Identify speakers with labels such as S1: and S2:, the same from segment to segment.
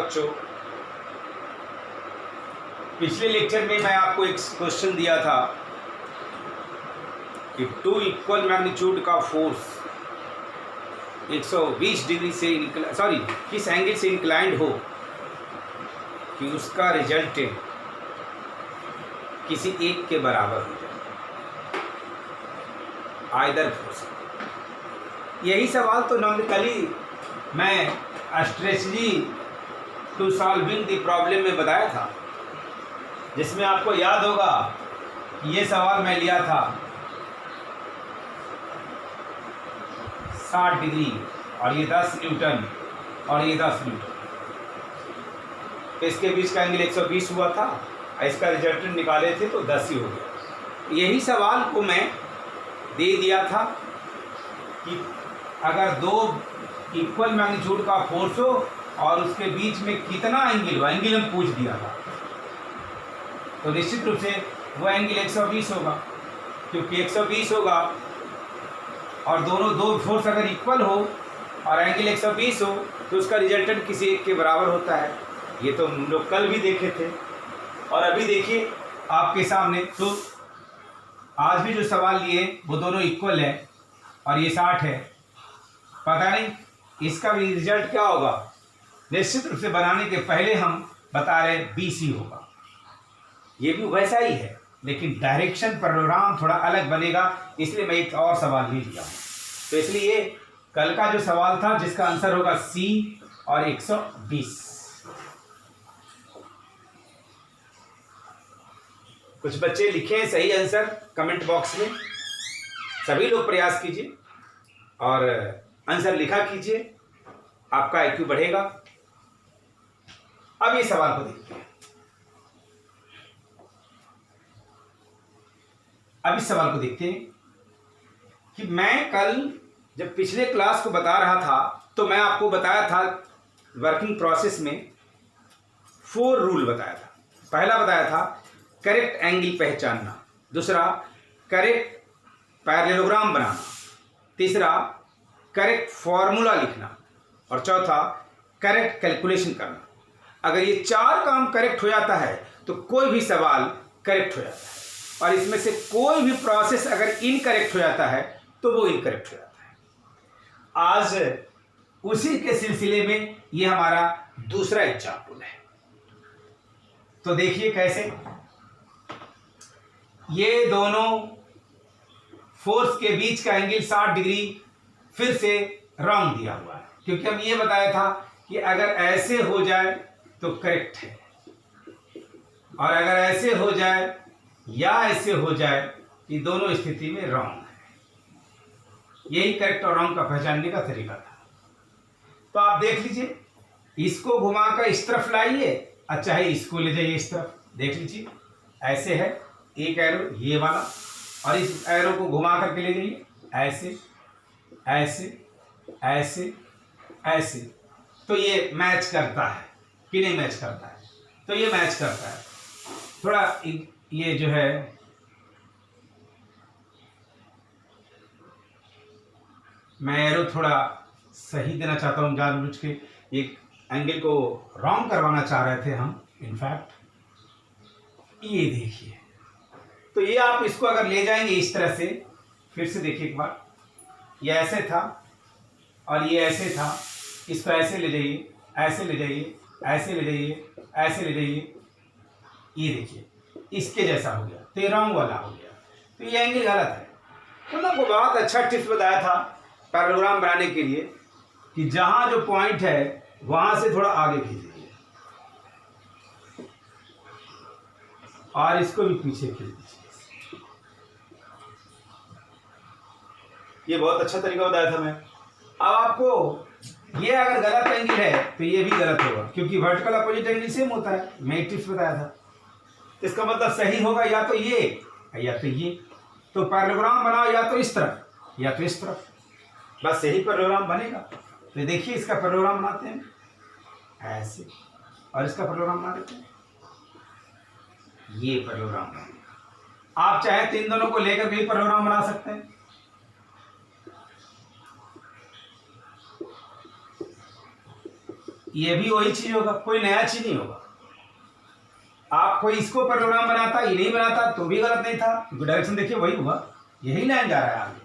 S1: बच्चों, पिछले लेक्चर में मैं आपको एक क्वेश्चन दिया था कि टू इक्वल मैग्नीट्यूड का फोर्स 120 डिग्री से किस एंगल से इंक्लाइंड हो कि उसका रिजल्टेंट किसी एक के बराबर हो जाए, आइदर फोर्स। यही सवाल तो नॉर्मली मैं strategy to solving the problem में बताया था, जिसमें आपको याद होगा ये सवाल मैं लिया था 60 डिग्री और ये 10 न्यूटन और ये 10 न्यूटन, इसके बीच का एंगल 120 हुआ था, इसका रिजल्टेंट निकाले थे तो 10 ही हो गया। यही सवाल को मैं दे दिया था कि अगर दो इक्वल मैग्नीट्यूड का फोर्स हो और उसके बीच में कितना एंगल हो, एंगल हम पूछ दिया था, तो निश्चित रूप से वो एंगल 120 होगा, क्योंकि 120 होगा और दो फोर्स अगर इक्वल हो और एंगल 120 हो तो उसका रिजल्टेंट किसी एक के बराबर होता है। ये तो हम लोग कल भी देखे थे और अभी देखिए आपके सामने। तो आज भी जो सवाल लिए वो दोनों इक्वल है और ये 60 है, पता नहीं इसका भी रिजल्ट क्या होगा। निश्चित रूप से बनाने के पहले हम बता रहे 20 ही होगा, ये भी वैसा ही है, लेकिन डायरेक्शन प्रोग्राम थोड़ा अलग बनेगा, इसलिए मैं एक और सवाल ले लिया हूँ। तो इसलिए कल का जो सवाल था जिसका आंसर होगा C और 120। कुछ बच्चे लिखें सही आंसर कमेंट बॉक्स में, सभी लोग प्रयास कीजिए और आंसर लिखा कीजिए, आपका IQ बढ़ेगा। अब ये सवाल को देखते हैं। अब इस सवाल को देखते हैं कि मैं कल जब पिछले क्लास को बता रहा था तो मैं आपको बताया था वर्किंग प्रोसेस में 4 रूल बताया था। पहला बताया था करेक्ट एंगल पहचानना, दूसरा करेक्ट पैरेललोग्राम बनाना, तीसरा करेक्ट फॉर्मूला लिखना और चौथा करेक्ट कैलकुलेशन करना। अगर ये 4 काम करेक्ट हो जाता है तो कोई भी सवाल करेक्ट हो जाता है, और इसमें से कोई भी प्रोसेस अगर इनकरेक्ट हो जाता है तो वो इनकरेक्ट हो जाता है। आज उसी के सिलसिले में ये हमारा दूसरा एग्जाम्पल है। तो देखिए कैसे ये दोनों फोर्स के बीच का एंगल 60 डिग्री फिर से रॉन्ग दिया हुआ है, क्योंकि हम ये बताया था कि अगर ऐसे हो जाए तो करेक्ट है और अगर ऐसे हो जाए या ऐसे हो जाए, ये दोनों स्थिति में रॉन्ग है। यही करेक्ट और रॉन्ग का पहचानने का तरीका था। तो आप देख लीजिए, इसको घुमाकर इस तरफ लाइए, अच्छा है इसको ले जाइए इस तरफ, देख लीजिए ऐसे है एक एरो ये वाला, और इस एरो को घुमा करके ले जाइए ऐसे ऐसे ऐसे ऐसे, तो ये मैच करता है कि नहीं मैच करता है? तो ये मैच करता है। थोड़ा ये जो है मैं एरो थोड़ा सही देना चाहता हूँ, जानबूझ के एक एंगल को रॉन्ग करवाना चाह रहे थे हम इनफैक्ट। ये देखिए, तो ये आप इसको अगर ले जाएंगे इस तरह से, फिर से देखिए एक बार, ये ऐसे था और ये ऐसे था, इसको ऐसे ले जाइए ऐसे ले जाइए ऐसे ले जाइए ऐसे ले जाइए, ये देखिए इसके जैसा हो गया, तो ये रॉन्ग वाला हो गया, तो ये एंगल गलत है। तो मैं आपको बहुत अच्छा टिप्स बताया था पैरेललोग्राम बनाने के लिए कि जहाँ जो पॉइंट है वहाँ से थोड़ा आगे खींचिए और इसको भी पीछे खींच दीजिए। ये बहुत अच्छा तरीका बताया था मैं। अब आपको ये अगर गलत एंगल है तो ये भी गलत होगा, क्योंकि वर्टिकल अपोजिट एंगल सेम होता है, मैं एक टिप्स बताया था। इसका मतलब सही होगा या तो ये या तो ये, तो पैरेललोग्राम बनाओ या तो इस तरफ या तो इस तरफ, बस यही पैरेललोग्राम बनेगा। तो देखिए इसका पैरेललोग्राम बनाते हैं ऐसे और इसका पैरेललोग्राम बना देते हैं, ये पैरेललोग्राम बनेगा। आप चाहे तो इन दोनों को लेकर भी पैरेललोग्राम बना सकते हैं। ये भी वही चीज होगा, कोई नया चीज नहीं होगा। आप कोई इसको प्रोग्राम बनाता, ये नहीं बनाता तो भी गलत नहीं था, क्योंकि डायरेक्शन देखिए वही हुआ, यही लाइन जा रहा है आगे।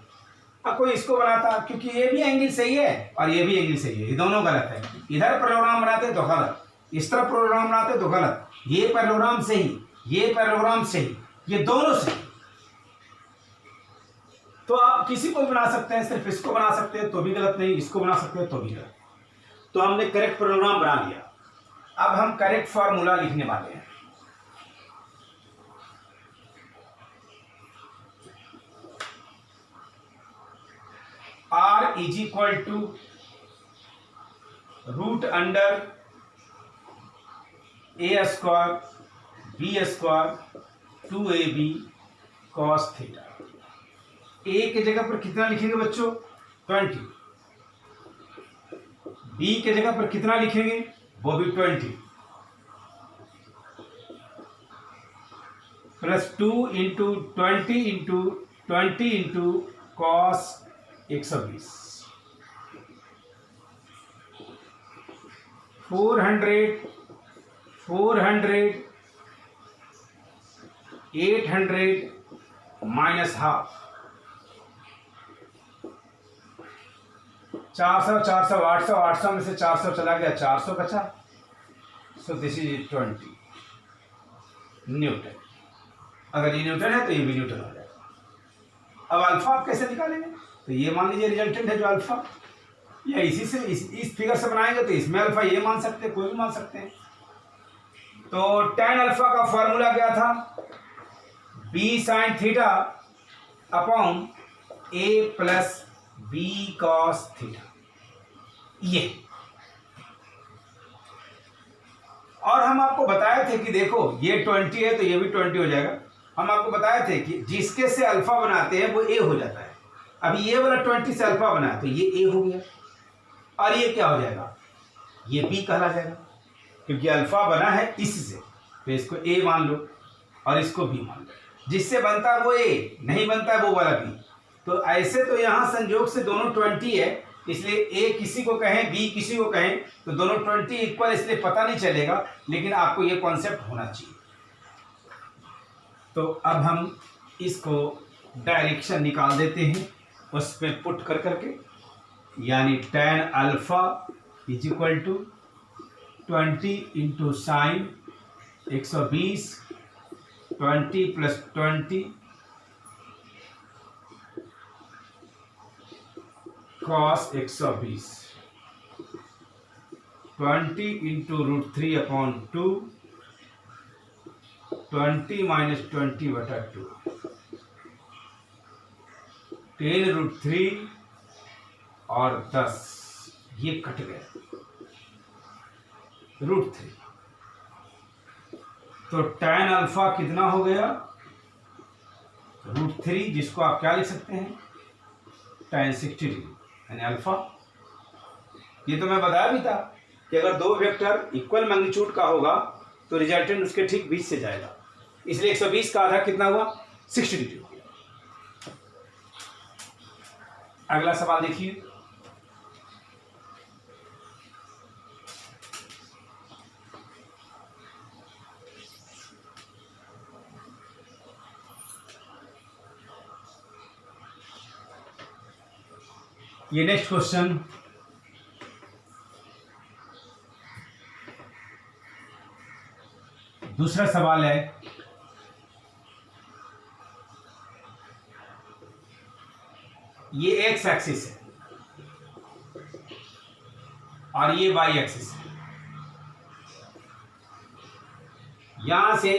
S1: अब कोई इसको बनाता, क्योंकि ये भी एंगल सही है और ये भी एंगल सही है, ये दोनों गलत है। इधर प्रोग्राम बनाते तो गलत, इस तरफ प्रोग्राम बनाते तो गलत, ये पैरेललोग्राम सही, ये पैरेललोग्राम सही, ये दोनों सही। तो आप किसी को भी बना सकते हैं, सिर्फ इसको बना सकते हैं तो भी गलत नहीं, इसको बना सकते हैं तो भी गलत। तो हमने करेक्ट प्रोग्राम बना लिया। अब हम करेक्ट फॉर्मूला लिखने वाले हैं। R is equal to root under a square b square 2ab cos theta. A के जगह पर कितना लिखेंगे बच्चों? 20। बी के जगह पर कितना लिखेंगे? वो भी 20 plus 2 into 20 into 20 into cos 120 400 800 minus half 400 400 800 800 में से 400 चला गया, 400 बचा। सो दिस इज 20 न्यूटन। अगर ये न्यूटन है तो ये भी न्यूटन हो जाएगा। अब अल्फा आप कैसे निकालेंगे? तो ये मान लीजिए रिजल्टेंट है जो अल्फा, या इसी से इस फिगर से बनाएंगे तो इसमें अल्फा ये मान सकते हैं, कोई भी मान सकते हैं। तो tan अल्फा का फॉर्मूला क्या था? b sin theta upon a plus b cos theta. ये और हम आपको बताए थे कि देखो ये 20 है तो ये भी 20 हो जाएगा। हम आपको बताए थे कि जिसके से अल्फा बनाते हैं वो a हो जाता है। अभी ये वाला 20 से अल्फा बना तो ये a हो गया, और ये क्या हो जाएगा? ये b कहला जाएगा, क्योंकि अल्फा बना है इससे, तो इसको a मान लो और इसको b मान लो। जिससे बनता है वो a, नहीं बनता है वो वाला b। तो ऐसे तो यहाँ संयोग से दोनों 20 है, इसलिए a किसी को कहें b किसी को कहें तो दोनों 20 इक्वल, इसलिए पता नहीं चलेगा, लेकिन आपको ये कॉन्सेप्ट होना चाहिए। तो अब हम इसको डायरेक्शन निकाल देते हैं उस पर पुट कर करके, यानी tan alpha is equal to 20 into sine 120 20 plus 20 cos 120 20 into root 3 upon 2 20 minus 20 बटा 2 10 रूट 3 और 10, ये कट गए रूट 3। तो tan अल्फा कितना हो गया? रूट 3, जिसको आप क्या लिख सकते हैं? tan 60 डिग्री, यानी अल्फा। ये तो मैं बताया भी था कि अगर दो वेक्टर इक्वल मैग्नीट्यूड का होगा तो रिजल्टेंट उसके ठीक बीच से जाएगा, इसलिए 120 का आधा कितना हुआ? 60 डिग्री हो गया। अगला सवाल देखिए। ये नेक्स्ट क्वेश्चन दूसरा सवाल है। ये एक्स एक्सिस है और ये वाई एक्सिस है। यहां से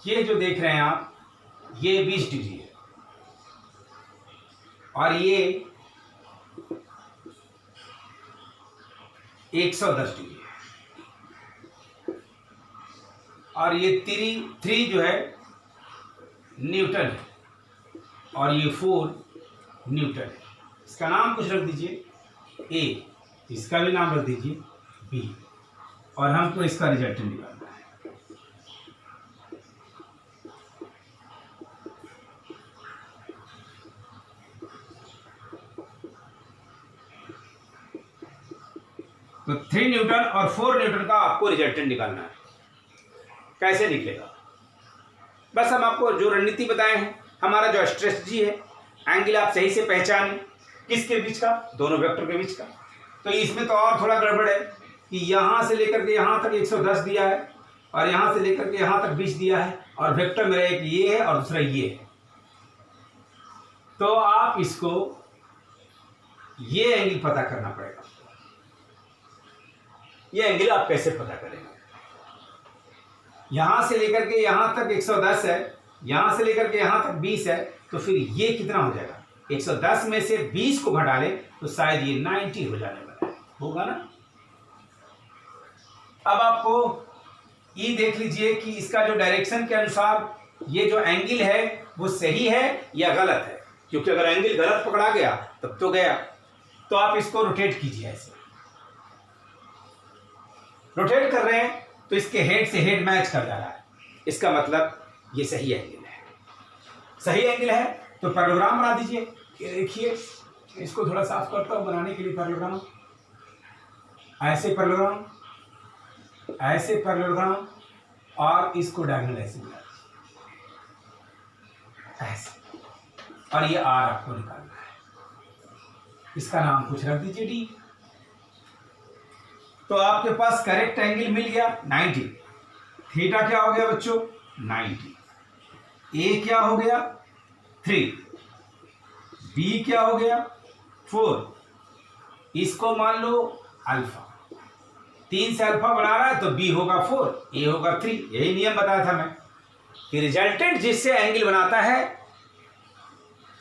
S1: ये जो देख रहे हैं आप, ये 20 डिग्री है और ये 110 डिग्री है, और ये 3 जो है न्यूटन है और ये 4 न्यूटन है। इसका नाम कुछ रख दीजिए A, इसका भी नाम रख दीजिए B, और हमको इसका रिजल्टेंट निकालना है। तो 3 न्यूटन और 4 न्यूटन का आपको रिजल्टेंट निकालना है। कैसे निकलेगा? बस हम आपको जो रणनीति बताए हैं, हमारा जो स्ट्रेटजी है, एंगल आप सही से पहचानें, किसके बीच का? दोनों वेक्टर के बीच का। तो इसमें तो और थोड़ा गड़बड़ है कि यहाँ से लेकर के यहाँ तक 110 दिया है और यहाँ से लेकर के यहाँ तक 20 दिया है और वेक्टर मेरा एक ये है और दूसरा ये है। तो आप इसको ये एंगल पता करना पड़ेगा। ये एंगल आप कैसे पता करेंगे? यहां से लेकर के यहां तक 110 है, यहां से लेकर के यहां तक 20 है, तो फिर ये कितना हो जाएगा? 110 में से 20 को घटा ले तो शायद ये 90 हो जाने वाला है, होगा ना? अब आपको ये देख लीजिए कि इसका जो डायरेक्शन के अनुसार ये जो एंगल है वो सही है या गलत है, क्योंकि अगर एंगल गलत पकड़ा गया तब तो गया। तो आप इसको रोटेट कीजिए। ऐसे रोटेट कर रहे हैं तो इसके हेड से हेड मैच कर जा रहा है, इसका मतलब ये सही एंगल है। सही एंगल है तो पैरेललोग्राम बना दीजिए। देखिए इसको थोड़ा साफ करता हूं बनाने के लिए। पैरेललोग्राम, ऐसे पैरेललोग्राम, ऐसे पैरेललोग्राम और इसको डायगोनल ऐसे बना ऐसे, और ये आर आपको निकालना है। इसका नाम कुछ रख दीजिए डी। तो आपके पास करेक्ट एंगल मिल गया 90। थीटा क्या हो गया बच्चों? 90। ए क्या हो गया? 3। बी क्या हो गया? 4। इसको मान लो अल्फा। 3 से अल्फा बना रहा है तो बी होगा 4, ए होगा 3। यही नियम बताया था मैं कि रिजल्टेंट जिससे एंगल बनाता है,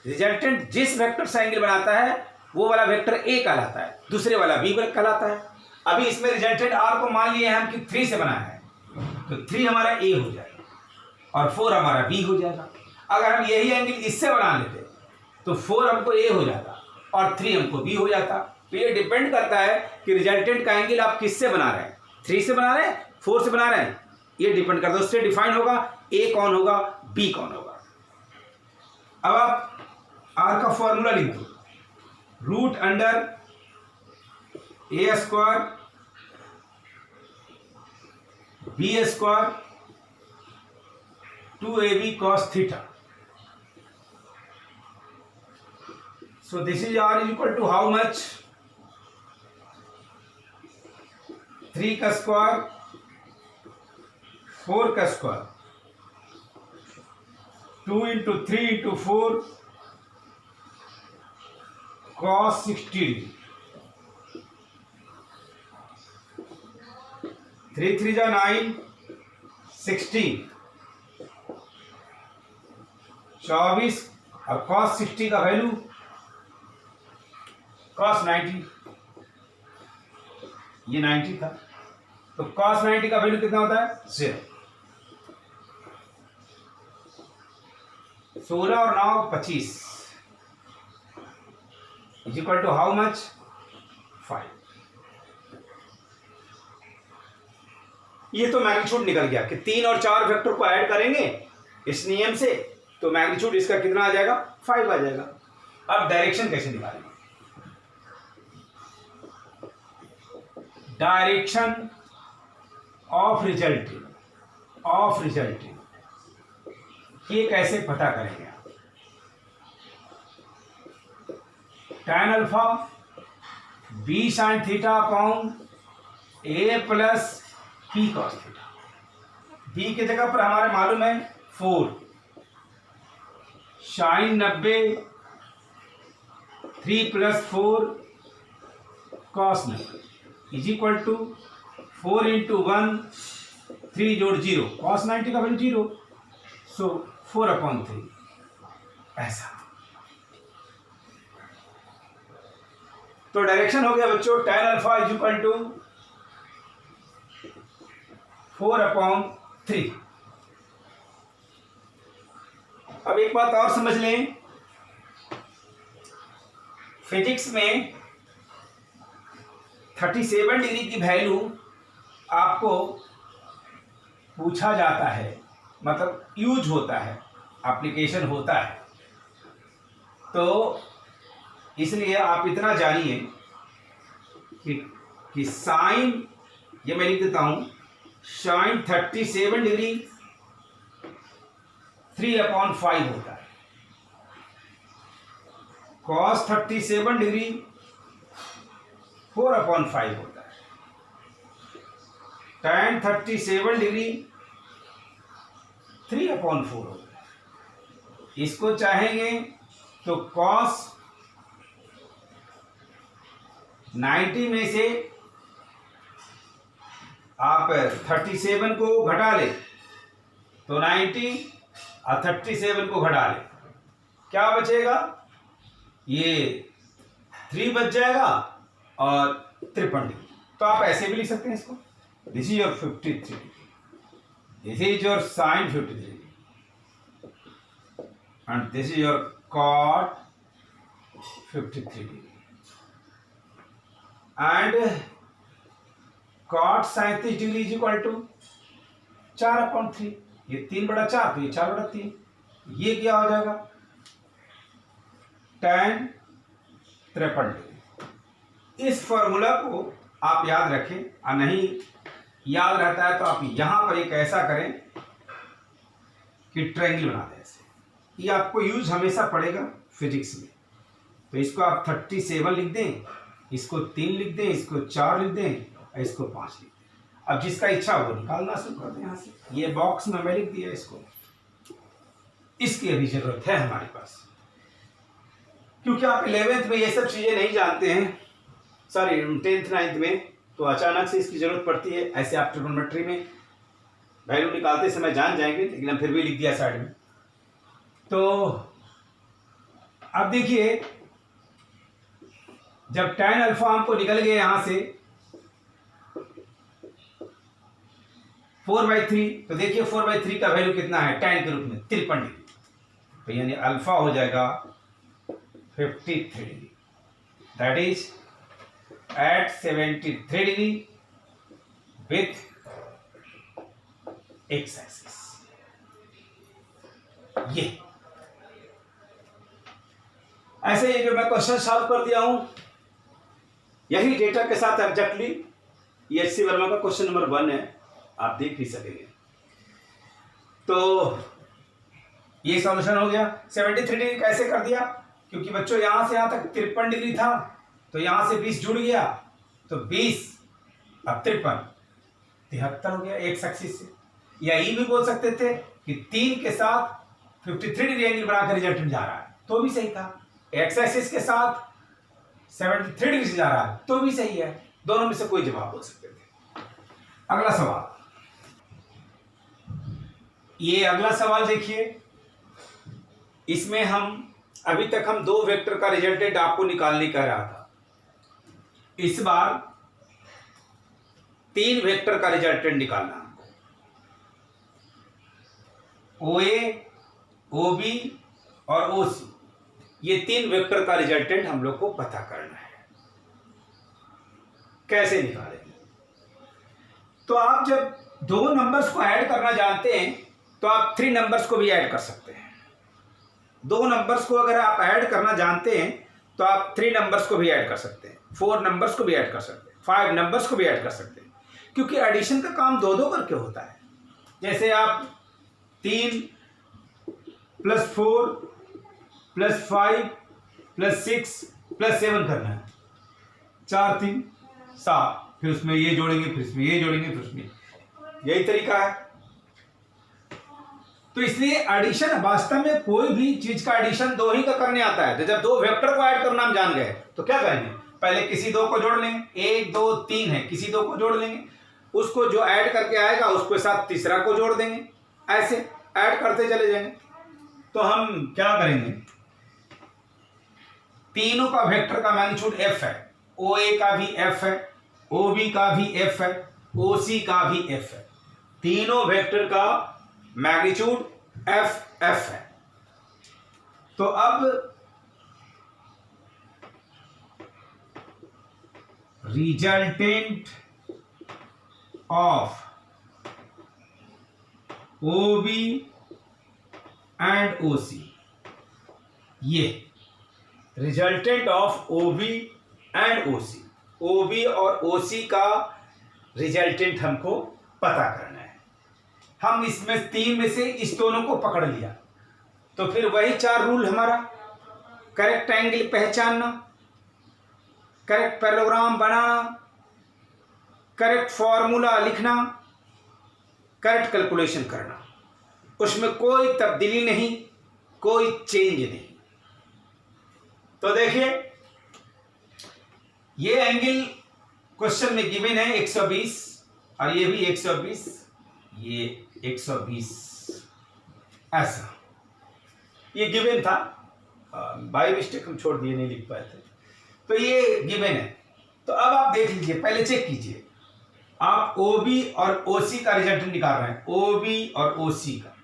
S1: रिजल्टेंट जिस वेक्टर से एंगल बनाता है वो वाला वेक्टर ए कहलाता है, दूसरे वाला बी कहलाता है। अभी इसमें रिजल्टेंट आर को मान लिए हम कि 3 से बना है, तो 3 हमारा ए हो जाएगा और 4 हमारा बी हो जाएगा। अगर हम यही एंगल इससे बना लेते तो 4 हमको ए हो जाता और 3 हमको बी हो जाता। तो ये डिपेंड करता है कि रिजल्टेंट का एंगल आप किससे बना रहे हैं, 3 से बना रहे हैं, 4 से बना रहे हैं, ये डिपेंड करता है। उससे डिफाइन होगा ए कौन होगा, बी कौन होगा। अब आप आर का फॉर्मूला लिख दो, root under a square b square 2ab cos theta. So this is r is equal to how much? 3 का स्क्वायर 4 का square 2 into 3 into 4 cos 60 degree. 3 3 जा 9, 16, 24 और cos 60 का वैल्यू cos 90, ये 90 था तो cos 90 का वैल्यू कितना होता है? 0। 16 और 9 25 is equal to how much? 5। ये तो मैग्नीट्यूड निकल गया कि 3 और 4 वेक्टर को ऐड करेंगे इस नियम से तो मैग्नीट्यूड इसका कितना आ जाएगा? 5 आ जाएगा। अब डायरेक्शन कैसे निकालेंगे? डायरेक्शन ऑफ रिजल्टिंग ये कैसे पता करेंगे आप? tan alpha b sine theta upon a plus p cos theta. B की जगह पर हमारे मालूम है 4 sine 90 3 plus 4 cos 90 is equal to 4 into 1 3 जोड़ 0 कॉस 90 का वैल्यू 0 सो 4/3 ऐसा। तो डायरेक्शन हो गया बच्चों tan alpha is equal to 4/3। अब एक बात और समझ लें, फिजिक्स में 37 डिग्री की वैल्यू आपको पूछा जाता है, मतलब यूज होता है, एप्लीकेशन होता है। तो इसलिए आप इतना जानिए कि कि साइन, ये मैं लिख देता हूं, साइन 37 डिग्री 3/5 होता है, कॉस 37 डिग्री 4/5 होता है, tan 37 डिग्री 3/4 होता है। इसको चाहेंगे तो कॉस 90 में से आप 37 को घटा ले तो 90 और 37 को घटा ले, क्या बचेगा, ये 3 बच जाएगा और 53 डिग्री। तो आप ऐसे भी लिख सकते हैं इसको, this is your 53, this is your sine 53 and this is your cot 53 degree and cot 37 degree is equal to 4/3, ये 3/4 तो ये 4/3, ये क्या हो जाएगा tan 53 डिग्री। इस फॉर्मूला को आप याद रखें, और नहीं याद रहता है तो आप यहां पर एक ऐसा करें कि ट्रायंगल बना दें ऐसे, ये आपको यूज हमेशा पड़ेगा फिजिक्स में। तो इसको आप 37 लिख दें, इसको 3 लिख दें, इसको 4 लिख दें और इसको 5 लिख दें। अब जिसका इच्छा हो निकालना शुरू कर दें यहाँ से। ये बॉक्स में मैं लिख दिया इसको, इसकी अभी जरूरत है हमारे पास, क्योंकि आप 11th में ये सब चीज़ें नहीं जानते हैं, सॉरी 10th 9th में, तो अचानक से इसकी जरूरत पड़ती है। ऐसे आप ट्रिग्नोमेट्री में वैल्यू निकालते समय जान जाएंगे, लेकिन हम फिर भी लिख दिया साइड में। तो अब देखिए, जब tan अल्फा हमको निकल गया यहां से 4/3, तो देखिए 4/3 का वैल्यू कितना है tan के रूप में 53 डिग्री, तो यानी अल्फा हो जाएगा 53 degree, that is at 73 degree with x axis. ये ऐसे ये जो मैं क्वेश्चन सॉल्व कर दिया हूं, यही डेटा के साथ एग्जैक्टली ये एच सी वर्मा का क्वेश्चन नंबर 1 है, आप देख भी सकेंगे। तो ये सॉल्यूशन हो गया। 73 डिग्री कैसे कर दिया, क्योंकि बच्चों यहां से यहां तक 53 डिग्री था, तो यहां से 20 जुड़ गया, तो 20 अब 53 73 हो गया एक्स एक्सिस से। या ये भी बोल सकते थे कि 3 के साथ 53 डिग्री एंगल बनाकर रिजल्टेंट जा रहा है, तो भी सही था। एक्स एक्सिस के साथ 73 डिग्री से जा रहा है, तो भी सही है। दोनों में से कोई जवाब बोल सकते थे। अगला सवाल, ये अगला सवाल देखिए, इसमें हम अभी तक हम 2 वेक्टर का रिजल्टेंट आपको निकालने कह रहा था, इस बार 3 वेक्टर का रिजल्टेंट निकालना हमको। OA, OB और OC, ये 3 वेक्टर का रिजल्टेंट हम लोग को पता करना है। कैसे निकालेंगे, तो आप जब 2 नंबर्स को ऐड करना जानते हैं तो आप 3 नंबर्स को भी ऐड कर सकते हैं। 2 नंबर्स को अगर आप ऐड करना जानते हैं तो आप 3 नंबर्स को भी ऐड कर सकते हैं, 4 नंबर्स को भी ऐड कर सकते हैं, 5 नंबर्स को भी ऐड कर सकते हैं, क्योंकि एडिशन का काम 2-2 करके होता है। जैसे आप 3 + 4 + 5 + 6 + 7 करना है, 4 3 7, फिर उसमें ये जोड़ेंगे, फिर इसमें ये जोड़ेंगे, फिर उसमें, यही तरीका है। तो इसलिए एडिशन वास्तव में कोई भी चीज का एडिशन 2 ही का करने आता है। तो जब 2 वेक्टर को ऐड करना हम जान गए तो क्या करेंगे, पहले किसी 2 को जोड़ लेंगे, 1 2 3 है, किसी 2 को जोड़ लेंगे, उसको जो ऐड करके आएगा उसके साथ तीसरा को जोड़ देंगे, ऐसे ऐड करते चले जाएंगे। तो हम क्या करेंगे, तीनों का वेक्टर का मैग्नीट्यूड f है, OA का भी f है, OB का भी f है, OC का भी f है, तीनों वेक्टर का मैग्नीट्यूड f है। तो अब resultant of OB and OC, ये resultant of OB and OC, O B और ओ सी का रिजल्टेंट हमको पता करना है। हम इसमें तीन में से इस दोनों को पकड़ लिया तो फिर वही चार रूल हमारा, करेक्ट एंगल पहचानना, करेक्ट पैरेललोग्राम बनाना, करेक्ट फॉर्मूला लिखना, करेक्ट कैलकुलेशन करना, उसमें कोई तब्दीली नहीं, कोई चेंज नहीं। तो देखिए ये एंगल क्वेश्चन में गिवन है 120 और ये भी 120, ये 120 ऐसा ये गिवन था, बाय मिस्टेक हम छोड़ दिए, नहीं लिख पाए थे। तो ये गिवन है। तो अब आप देख लीजिए, पहले चेक कीजिए, आप OB और OC का रिजल्ट निकाल रहे हैं, OB और OC का।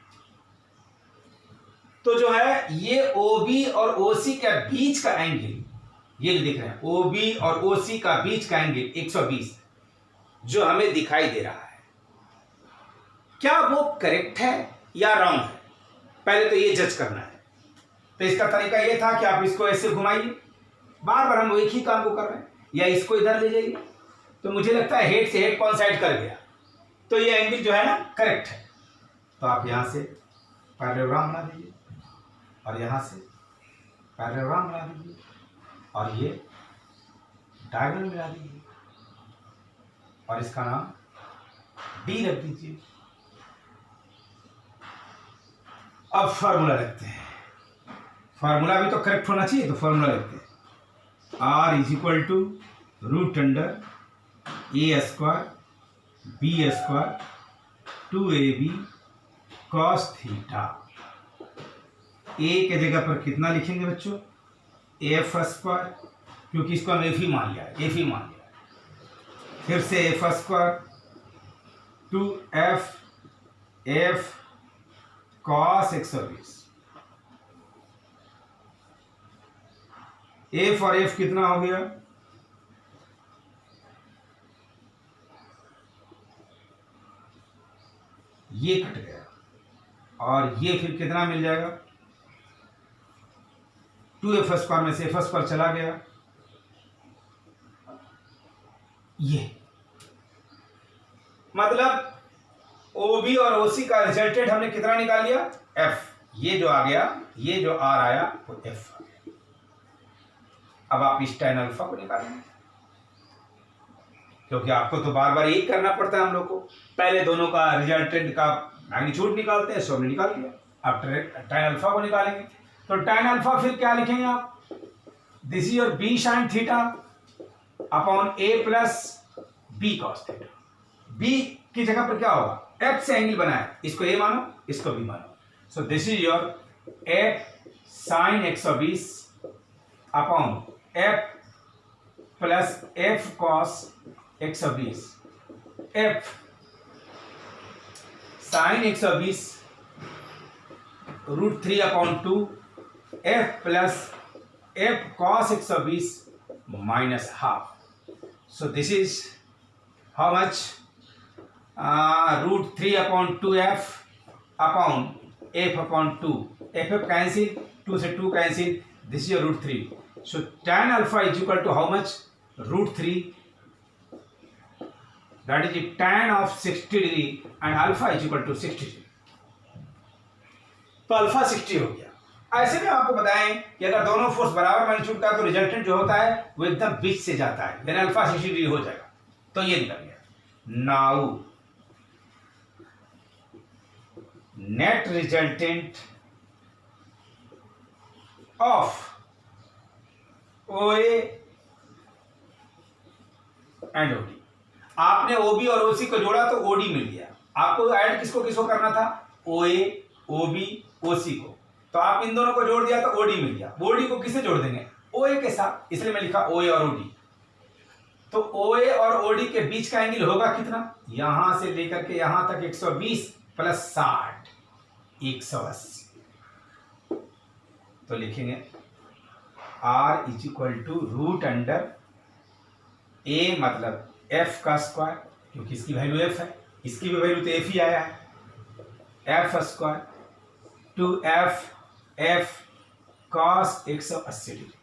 S1: तो जो है ये OB और OC के बीच का एंगल, ये दिख रहे हैं OB और OC का बीच का एंगल 120 जो हमें दिखाई दे रहा है, क्या वो करेक्ट है या रॉन्ग है, पहले तो ये जज करना है। तो इसका तरीका ये था कि आप इसको ऐसे घुमाइए, बार बार हम एक ही काम को कर रहे हैं, या इसको इधर ले जाइए। तो मुझे लगता है हेड से हेड कॉन्साइड कर गया, तो ये एंगल जो है ना करेक्ट है। तो आप यहाँ से पैरेललोग्राम बना दीजिए और यहाँ से पैरेललोग्राम बना दीजिए और ये डायगोनल बना दीजिए और इसका नाम D रख दीजिए। अब फार्मूला रखते हैं, फार्मूला भी तो करेक्ट होना चाहिए, तो फार्मूला रखते हैं R is equal to root under A square B square 2AB cos theta. A के जगह पर कितना लिखेंगे बच्चों, F स्क्वायर, क्योंकि इसको हम F ही मान लिया, F ही मान लिया। फिर से F square 2F cos 120। F और F कितना हो गया, ये कट गया और ये फिर कितना मिल जाएगा, 2F स्क्वायर में से F स्क्वायर चला गया, ये मतलब OB और OC का रिजल्टेंट हमने कितना निकाल लिया, F। ये जो आ गया, ये जो R आया वो F आ गया। अब आप इस tan अल्फा को निकालेंगे, क्योंकि आपको तो बार बार यही करना पड़ता है हम लोग को, पहले दोनों का रिजल्टेंट का मैग्नीट्यूड निकालते हैं, सो हमने निकाल लिया। अब tan अल्फा को निकालेंगे, तो tan अल्फा फिर क्या लिखेंगे आप, this is your B sin theta upon A plus B cos theta. B की जगह पर क्या होगा, F से एंगल बनाए, इसको A मानो, इसको B मानो, so this is your F sin 120 upon F plus F cos 120। F sin 120 root 3 upon 2 F plus F cos 120 minus half. So this is how much, root 3 upon 2F upon F upon 2. F cancel, 2 से 2 cancel, this is your root 3. So tan alpha is equal to how much, root 3, that is the tan of 60 degree and alpha is equal to 60 degree. तो alpha 60 हो गया। ऐसे में आपको बताएं कि अगर दोनों फोर्स बराबर मैग्नीट्यूड का तो रिजल्टेंट जो होता है वो एकदम बीच से जाता है, यानी अल्फा 60 डिग्री हो जाएगा। तो ये निकल गया। Now net resultant of OA and OD, आपने OB और OC को जोड़ा तो OD मिल गया। आपको ऐड किसको किसको करना था, OA OB OC को, तो आप इन दोनों को जोड़ दिया तो OD मिल गया। OD को किसे जोड़ देंगे, OA के साथ, इसलिए मैं लिखा OA और OD। तो OA और OD के बीच का एंगल होगा कितना, यहां से लेकर के यहां तक 120 प्लस 60 180। तो लिखेंगे R is equal to root under A मतलब F का स्क्वायर, क्योंकि इसकी वैल्यू F है, इसकी भी वैल्यू तो F ही आया है, F square 2F F cos 180 degree.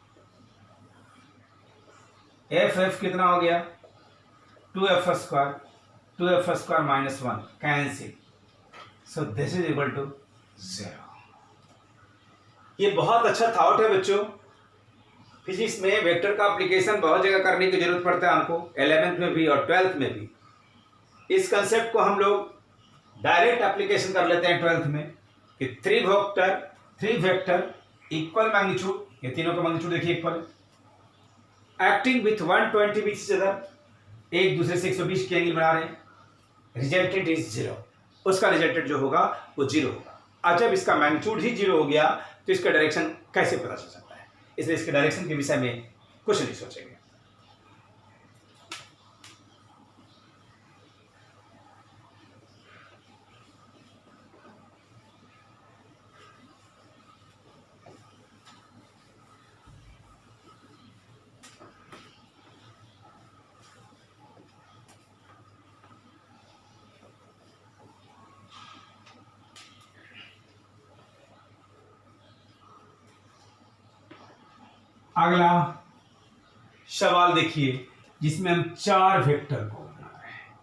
S1: F कितना हो गया 2f² 2f² minus 1 cancel, so this is equal to 0। ये बहुत अच्छा थॉट है बच्चों। फिजिक्स में वेक्टर का एप्लीकेशन बहुत जगह करने की जरूरत पड़ता है हमको, 11th में भी और 12th में भी। इस कंसेप्ट को हम लोग डायरेक्ट एप्लीकेशन कर लेते हैं 12th में कि थ्री वेक्टर इक्वल मैग्नीट्यूड, ये तीनों का मैग्नीट्यूड देखिए इक्वल, एक्टिंग विथ 120 बीट से ज्यादा, एक दूसरे से 120 के एंगल बना रहे हैं, रिजल्टेंट इज 0, उसका रिजल्टेंट जो होगा वो 0 होगा। अब जब इसका मैग्नीट्यूड ही 0 हो गया तो इसका डायरेक्शन कैसे पता चल सकता है, इसलिए इसके डायरेक्शन के विषय में कुछ नहीं सोचेंगे। अगला सवाल देखिए जिसमें हम 4 वेक्टर को बना रहे हैं।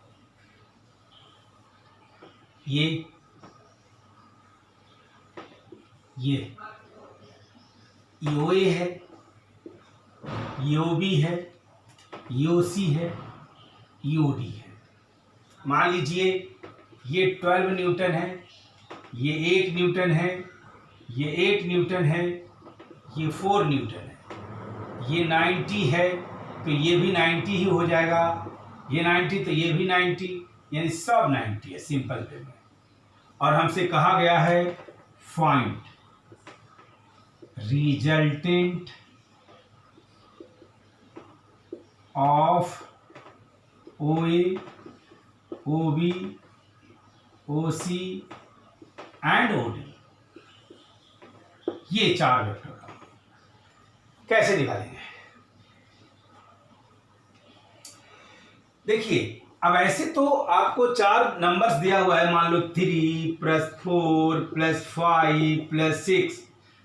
S1: ये OA है, OB है, OC है, OD है। मान लीजिए ये 12 न्यूटन है, ये 8 न्यूटन है, ये 8 न्यूटन है, ये 4 न्यूटन है, ये 90 है तो ये भी 90 ही हो जाएगा, ये 90 तो ये भी 90, यानी सब 90 है सिंपल वे में। और हमसे कहा गया है find resultant of OA, OB, OC and OD। ये 4 वेक्टर का कैसे निकालेंगे? देखिए अब ऐसे तो आपको 4 नंबर्स दिया हुआ है, मान लो 3 + 4 + 5 + 6,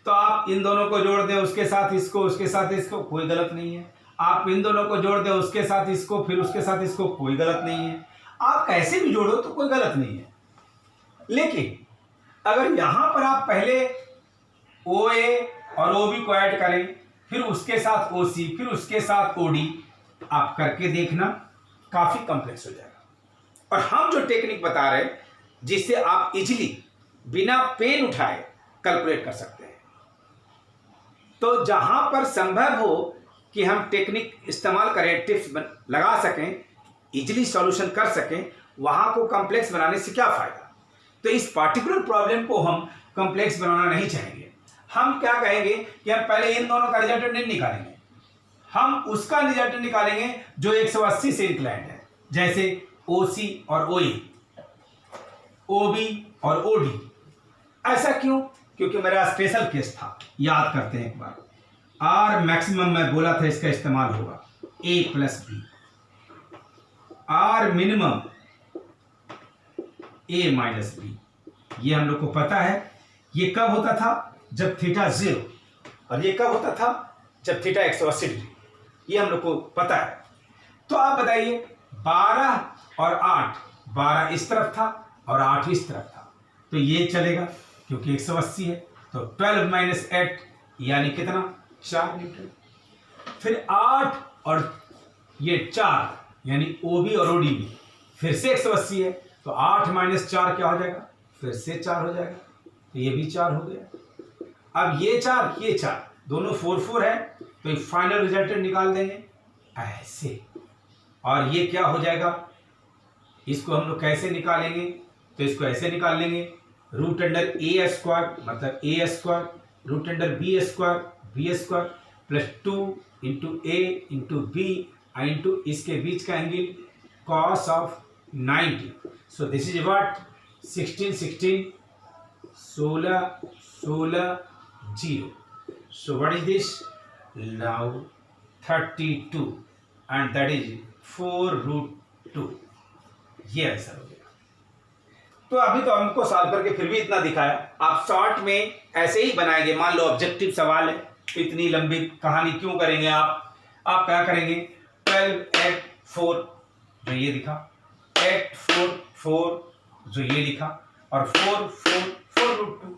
S1: तो आप इन दोनों को जोड़ दें, उसके साथ इसको, उसके साथ इसको, कोई गलत नहीं है। आप इन दोनों को जोड़ दें, उसके साथ इसको, फिर उसके साथ इसको, कोई गलत नहीं है। आप कैसे भी जोड़ो तो कोई गलत नहीं है। लेकिन अगर यहां पर आप पहले OA और OB को ऐड करें, फिर उसके साथ OC, फिर उसके साथ OD, आप करके देखना काफी कॉम्प्लेक्स हो जाएगा। और हम जो टेक्निक बता रहे हैं जिससे आप इजीली बिना पेन उठाए कैलकुलेट कर सकते हैं, तो जहां पर संभव हो कि हम टेक्निक इस्तेमाल करें, टिप्स लगा सकें, इजीली सॉल्यूशन कर सकें, वहां को कॉम्प्लेक्स बनाने से क्या फायदा। तो इस पार्टिकुलर प्रॉब्लम को हम कॉम्प्लेक्स बनाना नहीं चाहेंगे। हम क्या कहेंगे कि हम पहले इन दोनों का रिजल्टेंट नहीं निकालेंगे, हम उसका रिजल्टेंट निकालेंगे जो 180 से इंक्लाइंड है, जैसे OC और OA, OB और OD। ऐसा क्यों? क्योंकि मेरा स्पेशल केस था, याद करते हैं एक बार। R मैक्सिमम मैं बोला था इसका इस्तेमाल होगा A + B, R minimum A - B। ये हम लोग को पता है। ये कब होता था? जब थीटा 0, और ये कब होता था? जब थीटा 180 डिग्री। ये हम लोग को पता है। तो आप बताइए 12 और 8, 12 इस तरफ था और 8 इस तरफ था, तो ये चलेगा क्योंकि 180 है। तो 12 - 8 यानी कितना? 4 न्यूटन। फिर 8 और ये 4 यानी OB और OD भी फिर से 180 है, तो 8 - 4 क्या हो जाएगा? फिर से 4 हो जाएगा, तो ये भी 4 हो गया। अब ये 4 दोनों 4 है, तो फाइनल रिजल्टेंट निकाल देंगे ऐसे। और ये क्या हो जाएगा? इसको हम लोग कैसे निकालेंगे? तो इसको ऐसे निकाल लेंगे, √A² मतलब A², √B² B² +2 × A × B into इसके बीच का angle cos of 90। So this is what 16 16 16 16 0। So what is this? Now 32 and that is 4√2। ये आंसर हो गया। तो अभी तो हमको सॉल्व करके फिर भी इतना दिखाया, आप शॉर्ट में ऐसे ही बनाएंगे। मान लो ऑब्जेक्टिव सवाल है, तो इतनी लंबी कहानी क्यों करेंगे आप क्या करेंगे? 12 8 4 जो ये लिखा, 8 4 4 जो ये लिखा, और 4 4 4√2।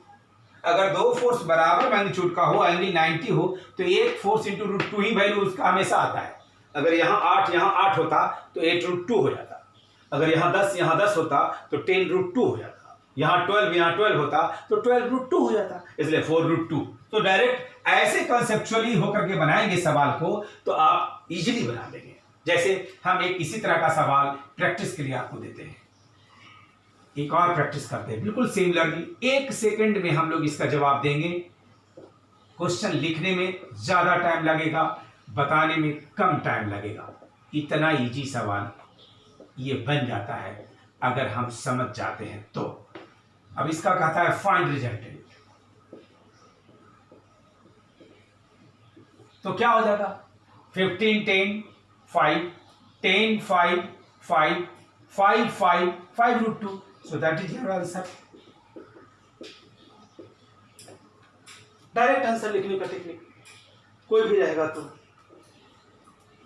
S1: अगर दो फोर्स बराबर मैग्नीट्यूड का हो, एंगल 90 हो, तो एक फोर्स इंटू √2 ही वैल्यू उसका हमेशा आता है। अगर यहाँ 8 होता तो 8√2 हो जाता। अगर यहाँ 10 होता तो 10√2 हो जाता। यहाँ 12 होता तो 12√2 हो जाता, इसलिए 4√2। तो डायरेक्ट ऐसे कंसेप्चुअली होकर के बनाएंगे सवाल को तो आप इजीली बना लेंगे। जैसे हम एक इसी तरह का सवाल प्रैक्टिस के लिए आपको देते हैं, एक और प्रैक्टिस करते हैं बिल्कुल सिमिलरली। 1 सेकंड में हम लोग इसका जवाब देंगे। क्वेश्चन लिखने में ज्यादा टाइम लगेगा, बताने में कम टाइम लगेगा। इतना इजी सवाल ये बन जाता है अगर हम समझ जाते हैं तो। अब इसका कहता है फाइंड रिजल्टेंट, तो क्या हो जाएगा? 15 10 5 10 5 5 5 5 5√2। So that is your answer. Direct answer लिखने का टेक्निक कोई भी रहेगा तो।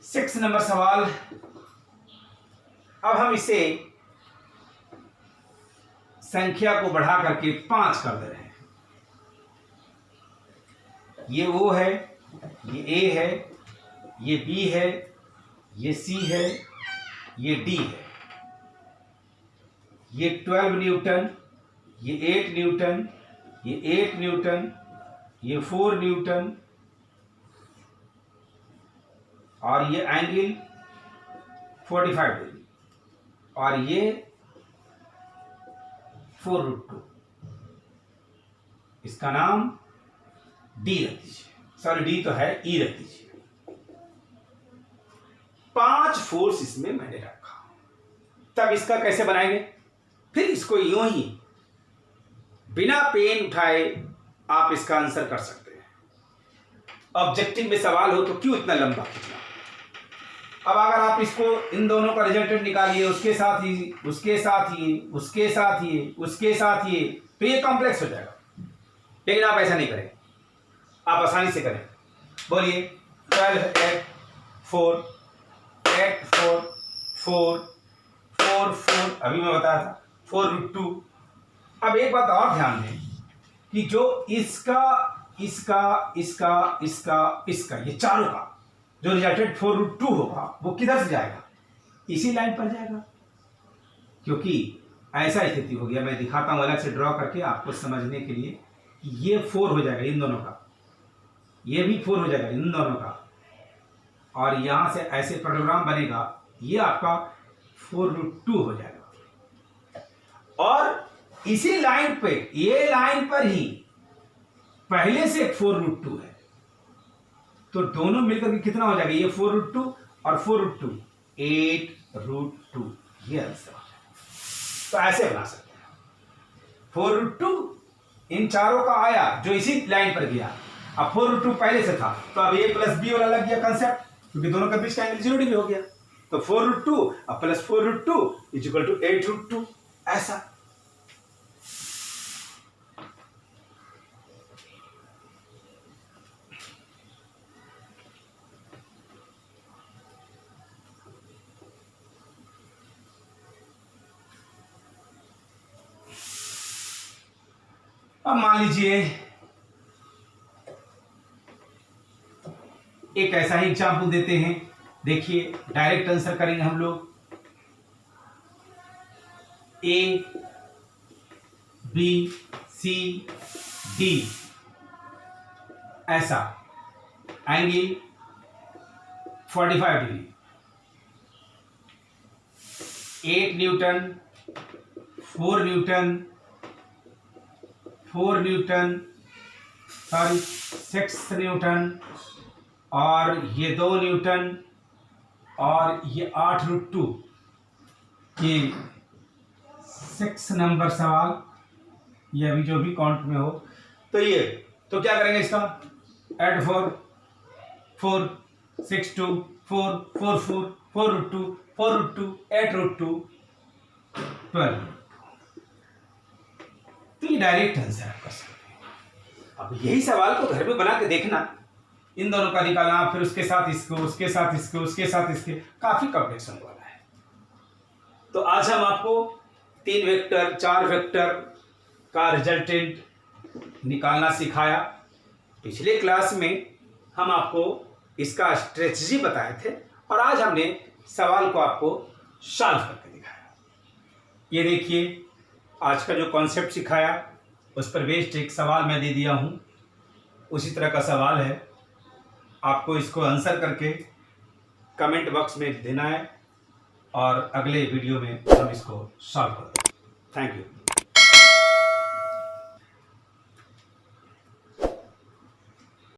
S1: 6 नंबर सवाल, अब हम इसे संख्या को बढ़ा करके 5 कर दे रहे हैं। ये O है, ये A है, ये B है, ये C है, ये D है। ये 12 न्यूटन, ये 8 न्यूटन, ये 8 न्यूटन, ये 4 न्यूटन, और ये एंगल 45 डिग्री, और ये 4√2। इसका नाम D रख दीजिए, सॉरी D तो है, E रख दीजिए। 5 फोर्स इसमें मैंने रखा। तब इसका कैसे बनाएंगे? फिर इसको यूं ही बिना पेन उठाए आप इसका आंसर कर सकते हैं। ऑब्जेक्टिव में सवाल हो तो क्यों इतना लंबा खींचना। अब अगर आप इसको इन दोनों का रिजल्टेंट निकालिए, उसके साथ ही उसके साथ ये उसके साथ ये उसके साथ ये, तो ये कॉम्प्लेक्स हो जाएगा। लेकिन आप ऐसा नहीं करें, आप आसानी से करें। बोलिए 12 8 4 8 4 4 4 4, अभी मैं बताया था 4√2। अब एक बात और ध्यान दें कि जो इसका इसका इसका इसका इसका ये चारों का जो रिजल्टेंट 4√2 होगा वो किधर से जाएगा? इसी लाइन पर जाएगा, क्योंकि ऐसा स्थिति हो गया। मैं दिखाता हूं अलग से ड्रॉ करके आपको समझने के लिए कि ये 4 हो जाएगा इन दोनों का, ये भी 4 हो जाएगा इन दोनों का, और यहां से ऐसे प्रोग्राम बनेगा, ये आपका 4√2 हो जाएगा। और इसी लाइन पे, ये लाइन पर ही पहले से 4√2 है, तो दोनों मिलकर के कितना हो जाएगा? ये 4√2 और 4√2 8√2, ये आंसर हो जाएगा। तो ऐसे बना सकते हैं। 4√2 इन चारों का आया जो इसी लाइन पर गया। अब 4√2 पहले से था, तो अब A + B वाला लग गया कंसेप्ट, क्योंकि दोनों का बीच का एंगल 0 डिग्री हो गया। तो 4√2 अब प्लस 4√2 = 8√2, ऐसा। अब मान लीजिए एक ऐसा ही एग्जाम्पल देते हैं। देखिए डायरेक्ट आंसर करेंगे हम लोग। A B C D, ऐसा angle 45 degree, 8 Newton, 4 Newton, 4 Newton, sorry 6 Newton, और ये 2 न्यूटन, और ये 8√2। ये 6 नंबर सवाल, ये अभी जो भी काउंट में हो, तो ये तो क्या करेंगे इसका? ऐड 4 4 6 2 4 4 4 4√2 4√2 8√2 12। तो ये डायरेक्ट आंसर आप कर सकते हैं। अब यही सवाल को घर में बना के देखना, इन दोनों का निकालना, फिर उसके साथ इसको, उसके साथ इसको, उसके साथ इसके, काफ़ी कॉम्प्लेक्स होने वाला है। तो आज हम आपको 3 वेक्टर 4 वेक्टर का रिजल्टेंट निकालना सिखाया। पिछले क्लास में हम आपको इसका स्ट्रेटजी बताए थे और आज हमने सवाल को आपको सॉल्व करके दिखाया। ये देखिए, आज का जो कॉन्सेप्ट सिखाया उस पर बेस्ड एक सवाल मैं दे दिया हूँ। उसी तरह का सवाल है, आपको इसको आंसर करके कमेंट बॉक्स में देना है और अगले वीडियो में हम इसको सॉल्व करेंगे। Thank you.